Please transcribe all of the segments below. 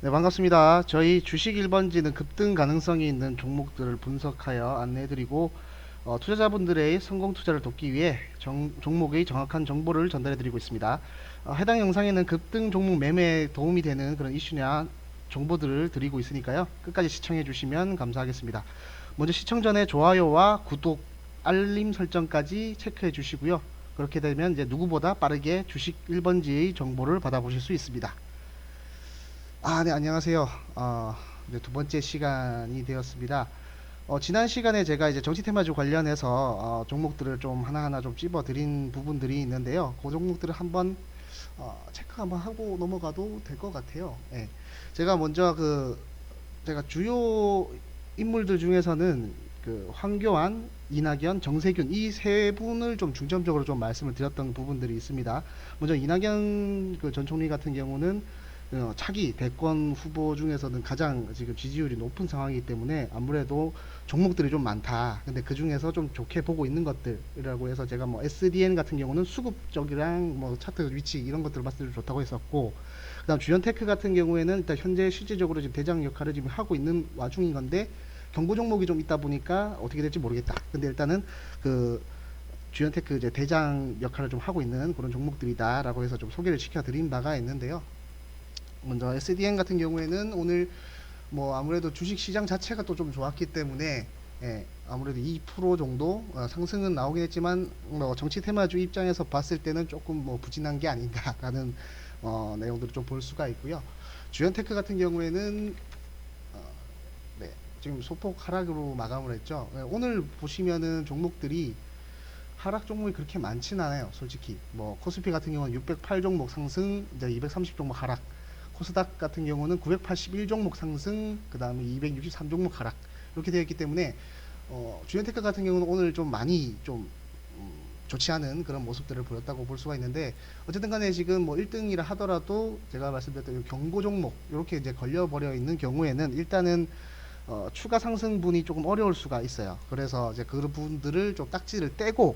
네, 반갑습니다. 저희 주식 1번지는 급등 가능성이 있는 종목들을 분석하여 안내해드리고 투자자분들의 성공 투자를 돕기 위해 종목의 정확한 정보를 전달해드리고 있습니다. 해당 영상에는 급등 종목 매매에 도움이 되는 그런 이슈냐 정보들을 드리고 있으니까요. 끝까지 시청해 주시면 감사하겠습니다. 먼저 시청 전에 좋아요와 구독, 알림 설정까지 체크해 주시고요. 그렇게 되면 이제 누구보다 빠르게 주식 1번지의 정보를 받아보실 수 있습니다. 네, 안녕하세요. 이제 두 번째 시간이 되었습니다. 지난 시간에 제가 이제 정치 테마주 관련해서 종목들을 좀 하나하나 좀 찝어 드린 부분들이 있는데요. 그 종목들을 한번 체크 한번 하고 넘어가도 될 것 같아요. 예. 제가 먼저 제가 주요 인물들 중에서는 그 황교안, 이낙연, 정세균 이 세 분을 좀 중점적으로 좀 말씀을 드렸던 부분들이 있습니다. 먼저 이낙연 그 전 총리 같은 경우는 차기 대권 후보 중에서는 가장 지금 지지율이 높은 상황이기 때문에 아무래도 종목들이 좀 많다. 근데 그 중에서 좀 좋게 보고 있는 것들이라고 해서 제가 뭐 SDN 같은 경우는 수급 쪽이랑 뭐 차트 위치 이런 것들을 봤을 때 좋다고 했었고, 그다음 주연테크 같은 경우에는 일단 현재 실질적으로 지금 대장 역할을 지금 하고 있는 와중인 건데 경고 종목이 좀 있다 보니까 어떻게 될지 모르겠다. 근데 일단은 그 주연테크 이제 대장 역할을 좀 하고 있는 그런 종목들이다라고 해서 좀 소개를 시켜드린 바가 있는데요. 먼저 SDN 같은 경우에는 오늘 뭐 아무래도 주식 시장 자체가 또 좀 좋았기 때문에 아무래도 2% 정도 상승은 나오긴 했지만 뭐 정치 테마주 입장에서 봤을 때는 조금 뭐 부진한 게 아닌가라는 내용들을 좀 볼 수가 있고요. 주연테크 같은 경우에는 네, 지금 소폭 하락으로 마감을 했죠. 오늘 보시면은 종목들이 하락 종목이 그렇게 많진 않아요. 솔직히 뭐 코스피 같은 경우는 608 종목 상승, 이제 230 종목 하락. 코스닥 같은 경우는 981 종목 상승, 그 다음에 263 종목 하락 이렇게 되어 있기 때문에 주연테크 같은 경우는 오늘 좀 많이 좀 좋지 않은 그런 모습들을 보였다고 볼 수가 있는데, 어쨌든 간에 지금 뭐 1등이라 하더라도 제가 말씀드렸던 경고 종목 이렇게 이제 걸려버려 있는 경우에는 일단은 추가 상승분이 조금 어려울 수가 있어요. 그래서 이제 그 부분들을 좀 딱지를 떼고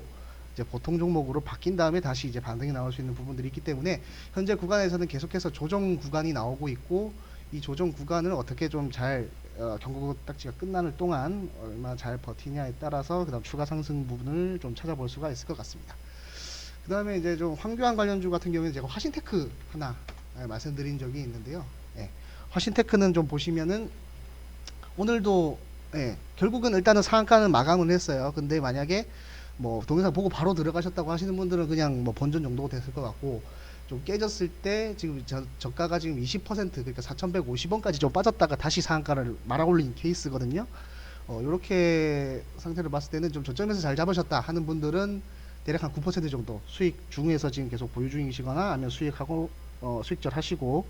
이제 보통 종목으로 바뀐 다음에 다시 이제 반등이 나올 수 있는 부분들이 있기 때문에 현재 구간에서는 계속해서 조정 구간이 나오고 있고, 이 조정 구간을 어떻게 좀 잘 경고 딱지가 끝나는 동안 얼마 잘 버티냐에 따라서 그다음 추가 상승 부분을 좀 찾아볼 수가 있을 것 같습니다. 그 다음에 이제 좀 황교안 관련주 같은 경우에는 제가 화신테크 하나 말씀드린 적이 있는데요. 화신테크는 좀 보시면은 오늘도 결국은 일단은 상한가는 마감을 했어요. 근데 만약에 뭐 동영상 보고 바로 들어가셨다고 하시는 분들은 그냥 뭐 본전 정도가 됐을 것 같고, 좀 깨졌을 때 지금 저가가 지금 20% 그러니까 4,150원까지 좀 빠졌다가 다시 상한가를 말아 올린 케이스거든요. 이렇게 상태를 봤을 때는 좀 저점에서 잘 잡으셨다 하는 분들은 대략 한 9% 정도 수익 중에서 지금 계속 보유 중이시거나 아니면 수익하고 수익절 하시고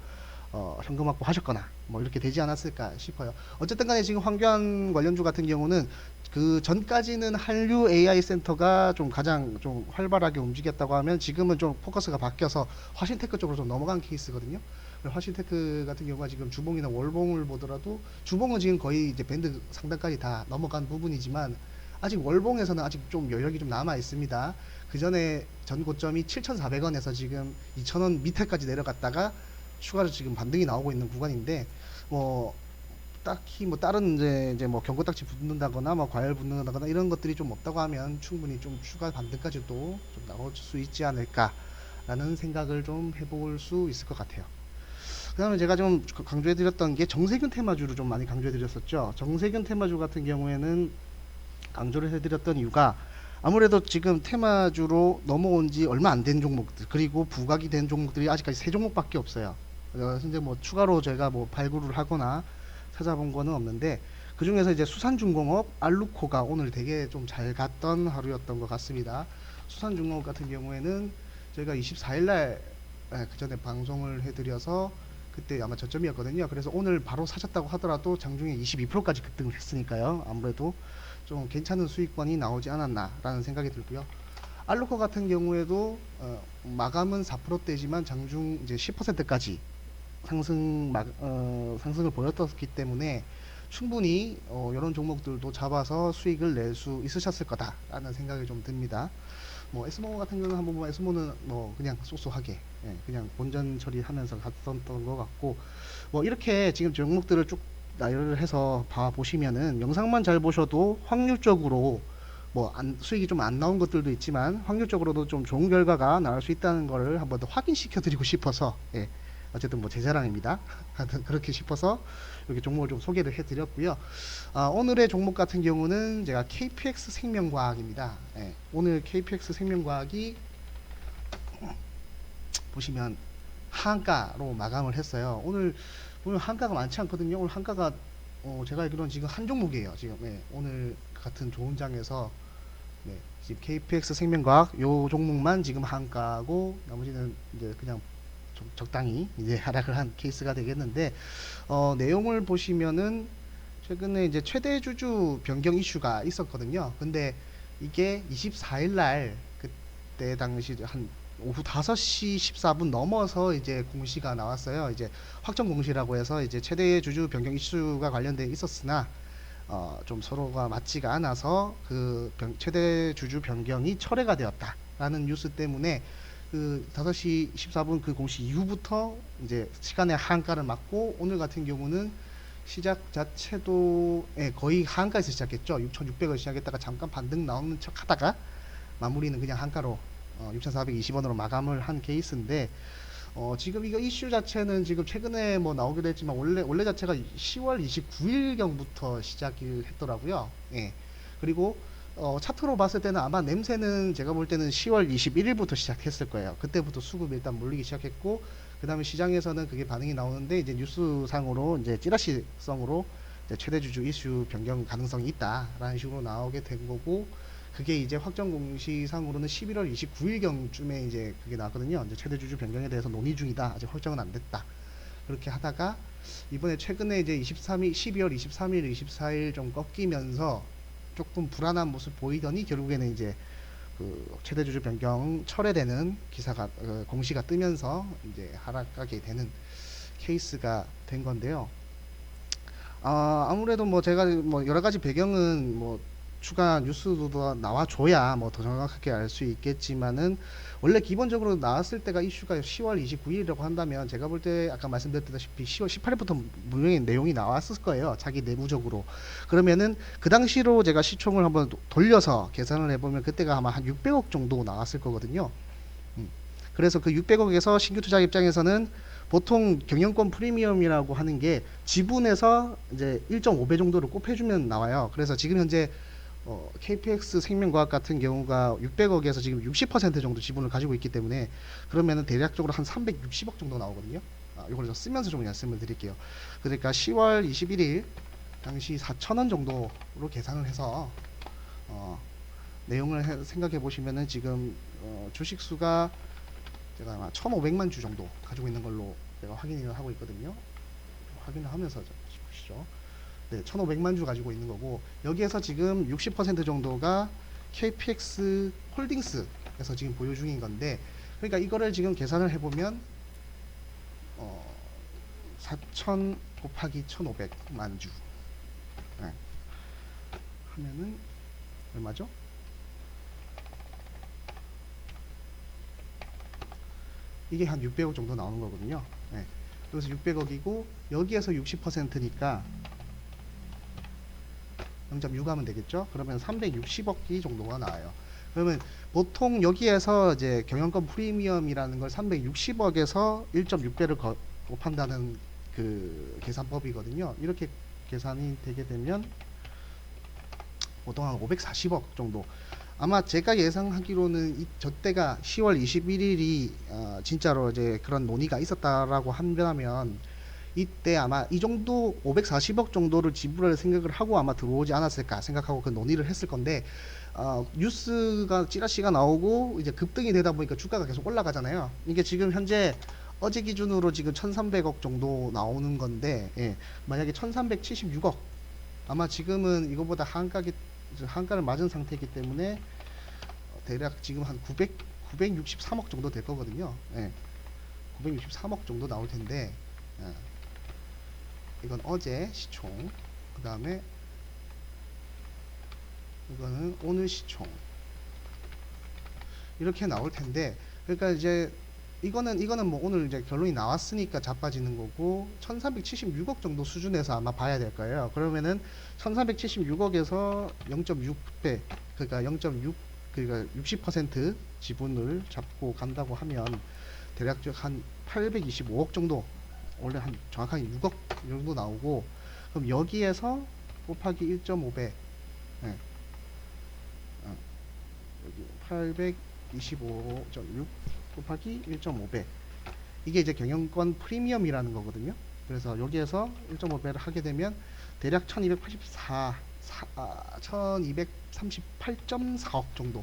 현금 확보 하셨거나 뭐 이렇게 되지 않았을까 싶어요. 어쨌든 간에 지금 황교안 관련주 같은 경우는 그 전까지는 한류 AI 센터가 좀 가장 좀 활발하게 움직였다고 하면 지금은 좀 포커스가 바뀌어서 화신테크 쪽으로 좀 넘어간 케이스거든요. 화신테크 같은 경우가 지금 주봉이나 월봉을 보더라도 주봉은 지금 거의 이제 밴드 상단까지 다 넘어간 부분이지만 아직 월봉에서는 아직 좀 여력이 좀 남아 있습니다. 그 전에 전 고점이 7,400원에서 지금 2,000원 밑에까지 내려갔다가 추가로 지금 반등이 나오고 있는 구간인데, 뭐 딱히 뭐 다른 이제 뭐 경고딱지 붙는다거나 뭐 과열 붙는다거나 이런 것들이 좀 없다고 하면 충분히 좀 추가 반등까지도 좀 나올 수 있지 않을까라는 생각을 좀 해볼 수 있을 것 같아요. 그 다음에 제가 좀 강조해드렸던 게 정세균 테마주를 좀 많이 강조해드렸었죠. 정세균 테마주 같은 경우에는 강조를 해드렸던 이유가 아무래도 지금 테마주로 넘어온 지 얼마 안 된 종목들, 그리고 부각이 된 종목들이 아직까지 세 종목밖에 없어요. 현재 뭐 추가로 제가 뭐 발굴을 하거나 찾아본 거는 없는데, 그 중에서 이제 수산중공업 알루코가 오늘 되게 좀 잘 갔던 하루였던 것 같습니다. 수산중공업 같은 경우에는 저희가 24일날 그 전에 방송을 해드려서 그때 아마 저점이었거든요. 그래서 오늘 바로 사셨다고 하더라도 장중에 22%까지 급등을 했으니까요. 아무래도 좀 괜찮은 수익권이 나오지 않았나라는 생각이 들고요. 알루코 같은 경우에도 마감은 4%대지만 장중 이제 10%까지 상승을 보였기 때문에 충분히 이런 종목들도 잡아서 수익을 낼 수 있으셨을 거다라는 생각이 좀 듭니다. 뭐 에스모 같은 경우는 한번 보면 에스모는 뭐 그냥 쏘쏘하게 그냥 본전 처리하면서 갔었던 것 같고, 뭐 이렇게 지금 종목들을 쭉 나열을 해서 봐 보시면은 영상만 잘 보셔도 확률적으로 뭐 수익이 좀 안 나온 것들도 있지만 확률적으로도 좀 좋은 결과가 나올 수 있다는 거를 한번 더 확인시켜 드리고 싶어서, 어쨌든 뭐 제 자랑입니다. 하여튼 그렇게 싶어서 이렇게 종목을 좀 소개를 해 드렸고요. 오늘의 종목 같은 경우는 제가 KPX 생명과학입니다. 오늘 KPX 생명과학이 보시면 한가로 마감을 했어요. 오늘 한가가 많지 않거든요. 오늘 한가가 제가 알기로는 지금 한 종목이에요. 지금 오늘 같은 좋은 장에서 지금 KPX 생명과학 요 종목만 지금 한가고 나머지는 이제 그냥 적당히 이제 하락을 한 케이스가 되겠는데, 내용을 보시면은 최근에 이제 최대 주주 변경 이슈가 있었거든요. 근데 이게 24일 날 그때 당시 한 오후 5시 14분 넘어서 이제 공시가 나왔어요. 이제 확정 공시라고 해서 이제 최대 주주 변경 이슈가 관련돼 있었으나 좀 서로가 맞지가 않아서 그 최대 주주 변경이 철회가 되었다라는 뉴스 때문에 그 5시 14분 그 공시 이후부터 이제 시간의 한가를 맞고, 오늘 같은 경우는 시작 자체도 거의 한가에서 시작했죠. 6,600원 시작했다가 잠깐 반등 나오는 척 하다가 마무리는 그냥 한가로 6,420원으로 마감을 한 케이스인데, 지금 이거 이슈 자체는 지금 최근에 뭐 나오기도 했지만 원래 자체가 10월 29일경부터 시작을 했더라고요. 그리고 차트로 봤을 때는 아마 냄새는 제가 볼 때는 10월 21일부터 시작했을 거예요. 그때부터 수급이 일단 몰리기 시작했고, 그 다음에 시장에서는 그게 반응이 나오는데 이제 뉴스상으로 이제 찌라시성으로 이제 최대 주주 이슈 변경 가능성이 있다라는 식으로 나오게 된 거고, 그게 이제 확정 공시상으로는 11월 29일경쯤에 이제 그게 나왔거든요. 이제 최대 주주 변경에 대해서 논의 중이다. 아직 확정은 안 됐다. 그렇게 하다가 이번에 최근에 이제 12월 23일, 24일 좀 꺾이면서 조금 불안한 모습 보이더니 결국에는 이제 그 최대 주주 변경 철회되는 기사가 공시가 뜨면서 이제 하락하게 되는 케이스가 된 건데요. 아무래도 뭐 제가 뭐 여러 가지 배경은 뭐 추가 뉴스도 나와줘야 뭐 더 정확하게 알 수 있겠지만은, 원래 기본적으로 나왔을 때가 이슈가 10월 29일이라고 한다면 제가 볼 때 아까 말씀드렸다시피 10월 18일부터 분명히 내용이 나왔을 거예요. 자기 내부적으로. 그러면은 그 당시로 제가 시총을 한번 돌려서 계산을 해보면 그때가 아마 한 600억 정도 나왔을 거거든요. 그래서 그 600억에서 신규 투자 입장에서는 보통 경영권 프리미엄이라고 하는 게 지분에서 이제 1.5배 정도를 곱해주면 나와요. 그래서 지금 현재 KPX 생명과학 같은 경우가 600억에서 지금 60% 정도 지분을 가지고 있기 때문에, 그러면은 대략적으로 한 360억 정도 나오거든요. 이걸 좀 쓰면서 좀 말씀을 드릴게요. 그러니까 10월 21일 당시 4,000원 정도로 계산을 해서 내용을 생각해 보시면은 지금 주식 수가 제가 아마 1,500만 주 정도 가지고 있는 걸로 제가 확인을 하고 있거든요. 확인을 하면서 보시죠. 네, 1,500만 주 가지고 있는 거고, 여기에서 지금 60% 정도가 KPX 홀딩스에서 지금 보유 중인 건데, 그러니까 이거를 지금 계산을 해보면 4,000 곱하기 1,500만 주 하면은 얼마죠? 이게 한 600억 정도 나오는 거거든요. 그래서 600억이고 여기에서 60%니까 0.6 하면 되겠죠? 그러면 360억이 정도가 나와요. 그러면 보통 여기에서 이제 경영권 프리미엄이라는 걸 360억에서 1.6배를 곱한다는 그 계산법이거든요. 이렇게 계산이 되게 되면 보통 한 540억 정도. 아마 제가 예상하기로는 저때가 10월 21일이 진짜로 이제 그런 논의가 있었다라고 한다면 이때 아마 이 정도 540억 정도를 지불할 생각을 하고 아마 들어오지 않았을까 생각하고 그 논의를 했을 건데, 뉴스가 찌라시가 나오고 이제 급등이 되다 보니까 주가가 계속 올라가잖아요. 이게 지금 현재 어제 기준으로 지금 1300억 정도 나오는 건데, 만약에 1376억, 아마 지금은 이거보다 한가를 맞은 상태이기 때문에 대략 지금 한 963억 정도 될 거거든요. 963억 정도 나올 텐데, 이건 어제 시총, 그 다음에 이거는 오늘 시총. 이렇게 나올 텐데, 그러니까 이제 이거는 뭐 오늘 이제 결론이 나왔으니까 자빠지는 거고, 1376억 정도 수준에서 아마 봐야 될 거예요. 그러면은 1376억에서 0.6배, 그러니까 0.6, 그러니까 60% 지분을 잡고 간다고 하면 대략적 한 825억 정도, 원래 한 정확하게 6억 정도 나오고, 그럼 여기에서 곱하기 1.5배, 네. 여기 825.6 곱하기 1.5배, 이게 이제 경영권 프리미엄이라는 거거든요. 그래서 여기에서 1.5배를 하게 되면 대략 1238.4억 정도.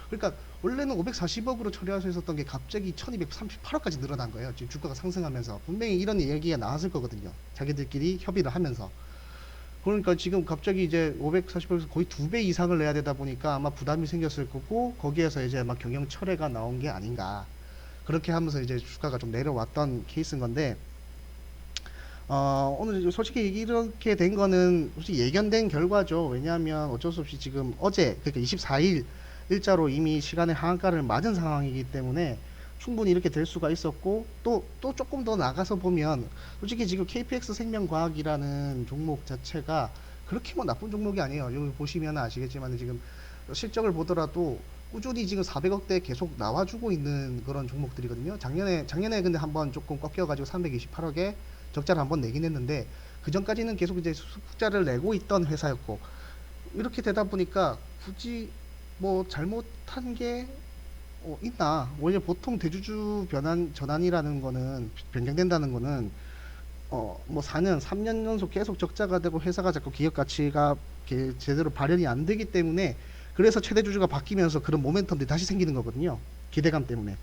그러니까 원래는 540억으로 처리할 수 있었던 게 갑자기 1238억까지 늘어난 거예요. 지금 주가가 상승하면서 분명히 이런 얘기가 나왔을 거거든요. 자기들끼리 협의를 하면서. 그러니까 지금 갑자기 이제 540억에서 거의 2배 이상을 내야 되다 보니까 아마 부담이 생겼을 거고, 거기에서 이제 막 경영 철회가 나온 게 아닌가, 그렇게 하면서 이제 주가가 좀 내려왔던 케이스인 건데, 오늘 솔직히 이렇게 된 거는 솔직히 예견된 결과죠. 왜냐하면 어쩔 수 없이 지금 어제, 그러니까 24일 일자로 이미 시간의 하한가를 맞은 상황이기 때문에 충분히 이렇게 될 수가 있었고, 또 조금 더 나가서 보면 솔직히 지금 KPX 생명과학이라는 종목 자체가 그렇게 뭐 나쁜 종목이 아니에요. 여기 보시면 아시겠지만 지금 실적을 보더라도 꾸준히 지금 400억대 계속 나와주고 있는 그런 종목들이거든요. 작년에 근데 한번 조금 꺾여가지고 328억에 적자를 한번 내긴 했는데, 그 전까지는 계속 이제 흑자를 내고 있던 회사였고, 이렇게 되다 보니까 굳이 뭐 잘못한 게 있나? 원래 보통 대주주 전환이라는 거는, 변경된다는 거는 뭐 4년, 3년 연속 계속 적자가 되고 회사가 자꾸 기업 가치가 제대로 발현이 안 되기 때문에, 그래서 최대 주주가 바뀌면서 그런 모멘텀들이 다시 생기는 거거든요. 기대감 때문에.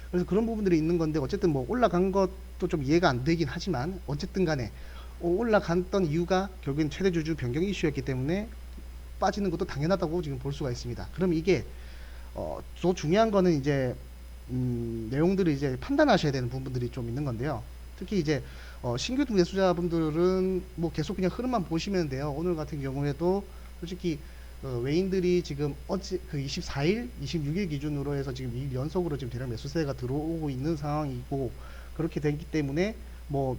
그래서 그런 부분들이 있는 건데, 어쨌든 뭐 올라간 것도 좀 이해가 안 되긴 하지만, 어쨌든 간에 올라갔던 이유가 결국엔 최대 주주 변경 이슈였기 때문에 빠지는 것도 당연하다고 지금 볼 수가 있습니다. 그럼 이게 더 중요한 거는 이제 내용들을 이제 판단하셔야 되는 부분들이 좀 있는 건데요. 특히 이제 신규 매수자분들은 뭐 계속 그냥 흐름만 보시면 돼요. 오늘 같은 경우에도 솔직히 외인들이 지금 어제 그 24일, 26일 기준으로 해서 지금 2일 연속으로 지금 대량 매수세가 들어오고 있는 상황이고, 그렇게 되기 때문에 뭐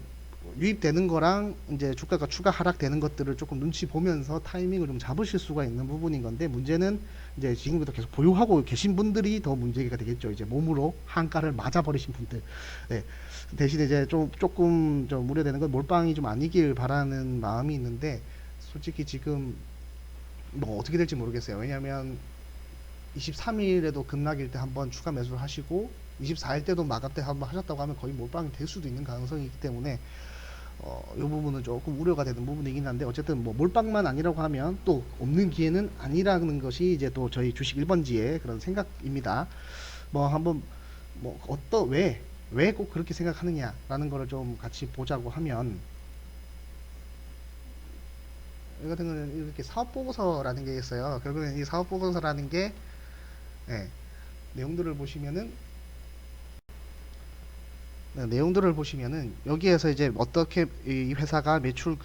유입되는 거랑 이제 주가가 추가 하락되는 것들을 조금 눈치 보면서 타이밍을 좀 잡으실 수가 있는 부분인 건데, 문제는 이제 지금부터 계속 보유하고 계신 분들이 더 문제가 되겠죠. 이제 몸으로 한가를 맞아버리신 분들. 네. 대신에 이제 조금 좀 우려되는 건 몰빵이 좀 아니길 바라는 마음이 있는데, 솔직히 지금 뭐 어떻게 될지 모르겠어요. 왜냐면 23일에도 급락일 때 한번 추가 매수를 하시고 24일 때도 마감 때 한번 하셨다고 하면 거의 몰빵이 될 수도 있는 가능성이 있기 때문에 이 부분은 조금 우려가 되는 부분이긴 한데, 어쨌든 뭐 몰빵만 아니라고 하면 또 없는 기회는 아니라는 것이 이제 또 저희 주식 1번지의 그런 생각입니다. 뭐 한번 뭐 왜 꼭 그렇게 생각하느냐라는 거를 좀 같이 보자고 하면, 이 같은 경우는 이렇게 사업보고서라는 게 있어요. 결국엔 이 사업보고서라는 게 내용들을 보시면은 내용들을 보시면은 여기에서 이제 어떻게 이 회사가 매출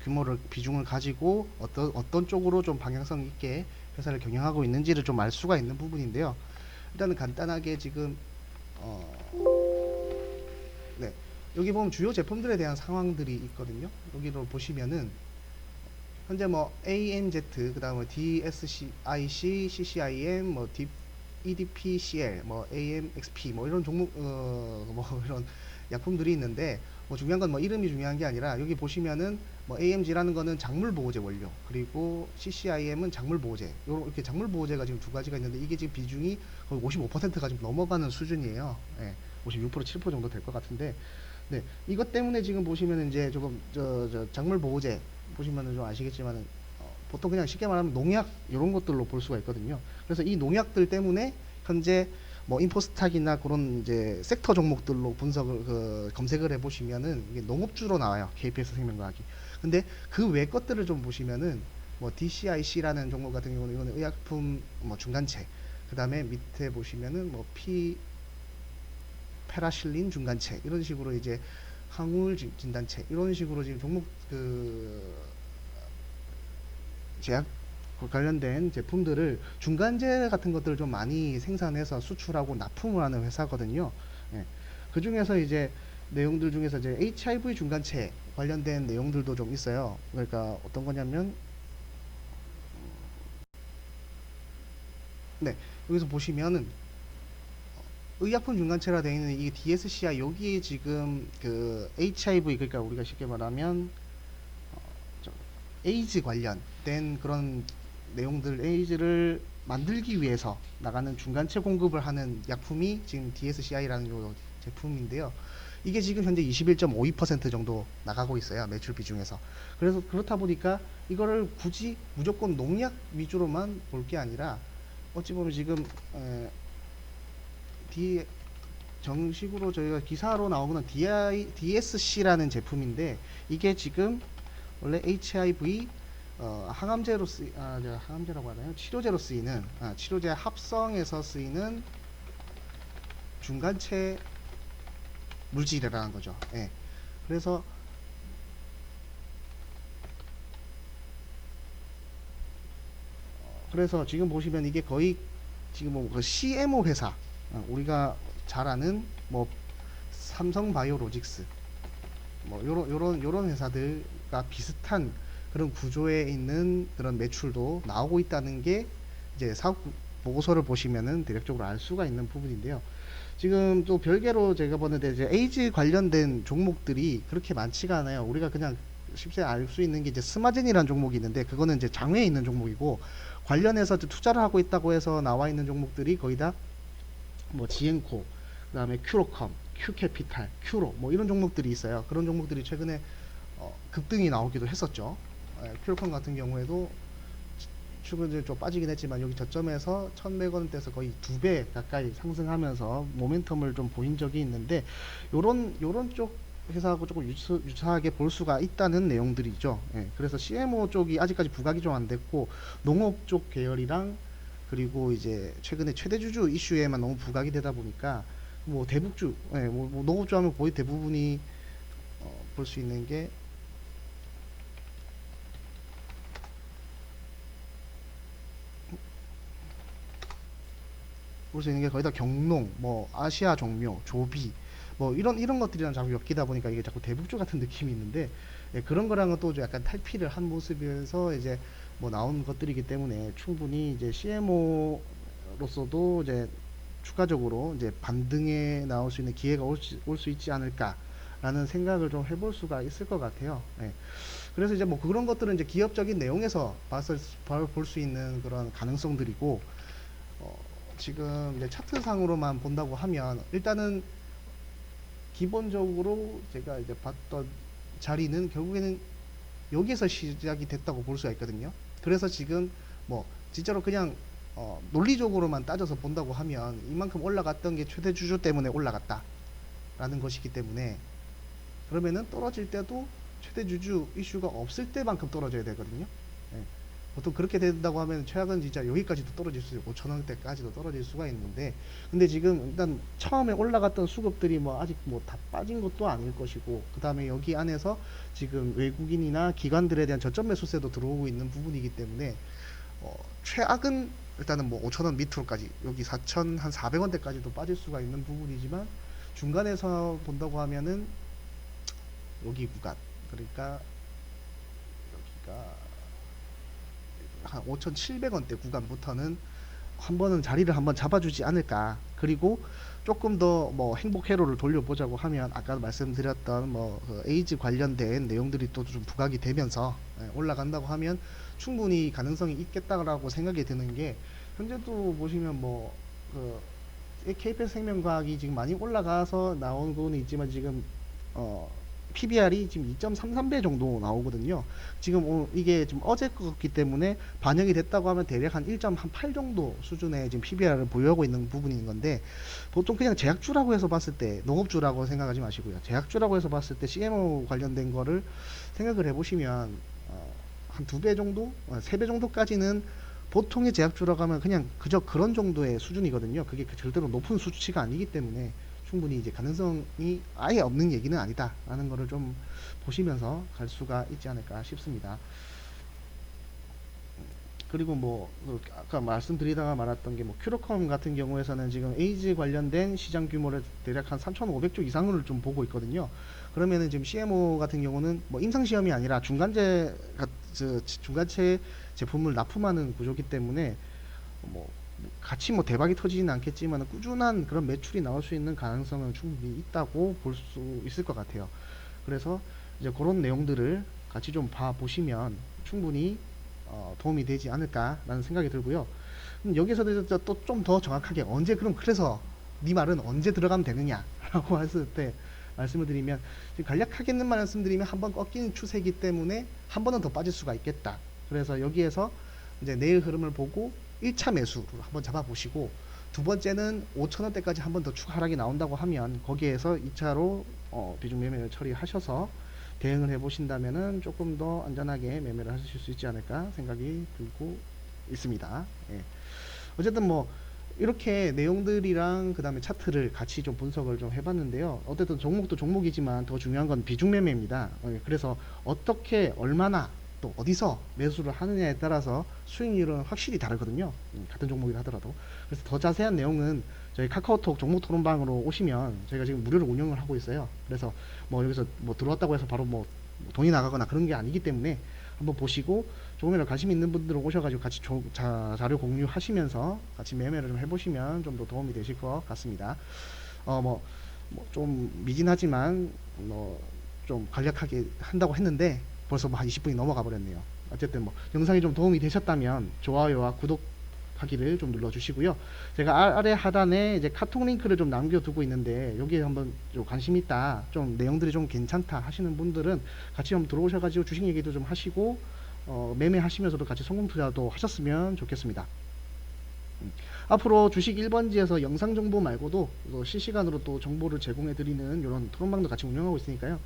규모를 비중을 가지고 어떤 쪽으로 좀 방향성 있게 회사를 경영하고 있는지를 좀 알 수가 있는 부분인데요. 일단은 간단하게 지금 네, 여기 보면 주요 제품들에 대한 상황들이 있거든요. 여기로 보시면은 현재 뭐 AMZ, 그다음에 DSCIC, CCIM, 뭐 EDPCL, 뭐 AMXP, 뭐 이런 종목, 뭐 이런 약품들이 있는데, 뭐 중요한 건 뭐 이름이 중요한 게 아니라, 여기 보시면은 뭐 AMG라는 거는 작물 보호제 원료, 그리고 CCIM은 작물 보호제, 이렇게 작물 보호제가 지금 두 가지가 있는데, 이게 지금 비중이 거의 55%가 지금 넘어가는 수준이에요. 56%, 7% 정도 될 것 같은데, 네, 이것 때문에 지금 보시면은 이제 조금 작물 보호제 보시면은 좀 아시겠지만은 보통 그냥 쉽게 말하면 농약 이런 것들로 볼 수가 있거든요. 그래서 이 농약들 때문에 현재 뭐 인포스탁이나 그런 이제 섹터 종목들로 검색을 해보시면은 이게 농업주로 나와요. KPX 생명과학이. 근데 그 외 것들을 좀 보시면은 뭐 DCIC라는 종목 같은 경우는 이거는 의약품 뭐 중간체, 그 다음에 밑에 보시면은 뭐 페라실린 중간체, 이런 식으로 이제 항우울 진단체, 이런 식으로 지금 종목 제약 관련된 제품들을 중간재 같은 것들을 좀 많이 생산해서 수출하고 납품을 하는 회사거든요. 예. 그 중에서 이제 내용들 중에서 이제 HIV 중간체 관련된 내용들도 좀 있어요. 그러니까 어떤 거냐면, 네, 여기서 보시면은 의약품 중간체라 되어 있는 이 DSCI, 여기에 지금 그 HIV, 그러니까 우리가 쉽게 말하면 에이즈 관련된 그런 내용들, 에이즈를 만들기 위해서 나가는 중간체 공급을 하는 약품이 지금 DSCI라는 요 제품인데요. 이게 지금 현재 21.52% 정도 나가고 있어요. 매출 비중에서. 그래서 그렇다 보니까 이거를 굳이 무조건 농약 위주로만 볼 게 아니라, 어찌 보면 지금 정식으로 저희가 기사로 나오는 DSC라는 제품인데, 이게 지금 원래 HIV 항암제로 항암제라고 하나요? 치료제로 쓰이는, 치료제 합성에서 쓰이는 중간체 물질이라는 거죠. 예. 그래서 지금 보시면 이게 거의 지금 뭐 그 CMO 회사, 우리가 잘 아는 뭐 삼성바이오로직스, 뭐 요런 회사들과 비슷한 그런 구조에 있는 그런 매출도 나오고 있다는 게 이제 사업 보고서를 보시면은 대략적으로 알 수가 있는 부분인데요. 지금 또 별개로 제가 보는데, 이제 에이즈 관련된 종목들이 그렇게 많지가 않아요. 우리가 그냥 쉽게 알 수 있는 게 이제 스마젠이라는 종목이 있는데, 그거는 이제 장외에 있는 종목이고, 관련해서 투자를 하고 있다고 해서 나와 있는 종목들이 거의 다 뭐 지엔코, 그다음에 큐로컴, 큐캐피탈, 큐로, 뭐 이런 종목들이 있어요. 그런 종목들이 최근에 급등이 나오기도 했었죠. 큐로컴 같은 경우에도 최근에 좀 빠지긴 했지만, 여기 저점에서 1100원대에서 거의 2배 가까이 상승하면서 모멘텀을 좀 보인 적이 있는데, 요런 쪽 회사하고 조금 유사하게 볼 수가 있다는 내용들이죠. 예, 그래서 CMO 쪽이 아직까지 부각이 좀 안 됐고, 농업 쪽 계열이랑, 그리고 이제 최근에 최대주주 이슈에만 너무 부각이 되다 보니까, 뭐 대북주, 예, 뭐 농업주 하면 거의 대부분이 볼 수 있는 게, 거의 다 경농, 뭐 아시아 종묘, 조비, 뭐 이런 것들이랑 자꾸 엮이다 보니까 이게 자꾸 대북주 같은 느낌이 있는데, 예, 그런 거랑은 또 약간 탈피를 한 모습에서 이제 뭐 나온 것들이기 때문에, 충분히 이제 CMO로서도 이제 추가적으로 이제 반등에 나올 수 있는 기회가 올 수 있지 않을까라는 생각을 좀 해볼 수가 있을 것 같아요. 예. 그래서 이제 뭐 그런 것들은 이제 기업적인 내용에서 볼 수 있는 그런 가능성들이고, 어, 지금 이제 차트상으로만 본다고 하면, 일단은 기본적으로 제가 이제 봤던 자리는 결국에는 여기에서 시작이 됐다고 볼 수가 있거든요. 그래서 지금 뭐 진짜로 그냥 논리적으로만 따져서 본다고 하면, 이만큼 올라갔던 게 최대 주주 때문에 올라갔다라는 것이기 때문에, 그러면은 떨어질 때도 최대 주주 이슈가 없을 때만큼 떨어져야 되거든요. 예. 보통 그렇게 된다고 하면 최악은 진짜 여기까지도 떨어질 수 있고 5,000원대까지도 떨어질 수가 있는데, 근데 지금 일단 처음에 올라갔던 수급들이 뭐 아직 뭐 다 빠진 것도 아닐 것이고, 그 다음에 여기 안에서 지금 외국인이나 기관들에 대한 저점 매수세도 들어오고 있는 부분이기 때문에, 최악은 일단은 뭐 5,000원 밑으로까지, 여기 4,400원대까지도 빠질 수가 있는 부분이지만, 중간에서 본다고 하면은 여기 구간, 그러니까 여기가 한 5,700원대 구간부터는 한 번은 자리를 한번 잡아주지 않을까. 그리고 조금 더 뭐 행복 회로를 돌려보자고 하면, 아까 말씀드렸던 뭐그 에이즈 관련된 내용들이 또 좀 부각이 되면서 올라간다고 하면 충분히 가능성이 있겠다라고 생각이 드는 게, 현재도 보시면 뭐그 KPS 생명과학이 지금 많이 올라가서 나온 거는 있지만, 지금 PBR이 지금 2.33배 정도 나오거든요. 지금 이게 좀 어제 거기 때문에 반영이 됐다고 하면 대략 한 1.8 정도 수준의 지금 PBR을 보유하고 있는 부분인 건데, 보통 그냥 제약주라고 해서 봤을 때, 농업주라고 생각하지 마시고요. 제약주라고 해서 봤을 때 CMO 관련된 거를 생각을 해보시면, 한 2배 정도, 3배 정도까지는 보통의 제약주라고 하면 그냥 그저 그런 정도의 수준이거든요. 그게 절대로 높은 수치가 아니기 때문에, 충분히 이제 가능성이 아예 없는 얘기는 아니다라는 거를 좀 보시면서 갈 수가 있지 않을까 싶습니다. 그리고 아까 말씀드리다가 말았던 게 큐로컴 같은 경우에서는 지금 에이즈 관련된 시장 규모를 대략 한 3,500조 이상을 좀 보고 있거든요. 그러면은 지금 CMO 같은 경우는 임상 시험이 아니라 중간체 제품을 납품하는 구조기 때문에 뭐 같이 대박이 터지진 않겠지만 꾸준한 그런 매출이 나올 수 있는 가능성은 충분히 있다고 볼 수 있을 것 같아요. 그래서 이제 그런 내용들을 같이 좀 봐 보시면 충분히 도움이 되지 않을까라는 생각이 들고요. 여기서 또 좀 더 정확하게 그래서 네 말은 언제 들어가면 되느냐라고 했을 때 말씀을 드리면, 지금 간략하게는 말씀드리면 한번 꺾이는 추세이기 때문에 한 번은 더 빠질 수가 있겠다. 그래서 여기에서 이제 내일 흐름을 보고 1차 매수로 한번 잡아보시고, 두 번째는 5,000원대까지 한번 더 추가 하락이 나온다고 하면 거기에서 2차로 비중 매매를 처리하셔서 대응을 해보신다면은 조금 더 안전하게 매매를 하실 수 있지 않을까 생각이 들고 있습니다. 예. 어쨌든 이렇게 내용들이랑 그 다음에 차트를 같이 좀 분석을 좀 해봤는데요. 어쨌든 종목도 종목이지만 더 중요한 건 비중 매매입니다. 그래서 어떻게 얼마나 또 어디서 매수를 하느냐에 따라서 수익률은 확실히 다르거든요. 같은 종목이라 하더라도. 그래서 더 자세한 내용은 저희 카카오톡 종목 토론방으로 오시면 저희가 지금 무료로 운영을 하고 있어요. 그래서 여기서 들어왔다고 해서 바로 돈이 나가거나 그런 게 아니기 때문에 한번 보시고 조금이라도 관심 있는 분들은 오셔가지고 같이 자료 공유하시면서 같이 매매를 좀 해보시면 좀 더 도움이 되실 것 같습니다. 좀 미진하지만 좀 간략하게 한다고 했는데 벌써 한 20분이 넘어가 버렸네요. 어쨌든 영상이 좀 도움이 되셨다면 좋아요와 구독하기를 좀 눌러주시고요. 제가 아래 하단에 이제 카톡 링크를 좀 남겨두고 있는데 여기에 한번 좀 관심 있다, 좀 내용들이 좀 괜찮다 하시는 분들은 같이 한번 들어오셔가지고 주식 얘기도 좀 하시고 매매하시면서도 같이 성공 투자도 하셨으면 좋겠습니다. 앞으로 주식 1번지에서 영상 정보 말고도 또 실시간으로 또 정보를 제공해 드리는 이런 토론방도 같이 운영하고 있으니까요.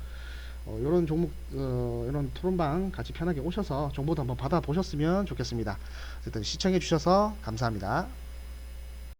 이런 종목, 이런 토론방 같이 편하게 오셔서 정보도 한번 받아보셨으면 좋겠습니다. 어쨌든 시청해 주셔서 감사합니다.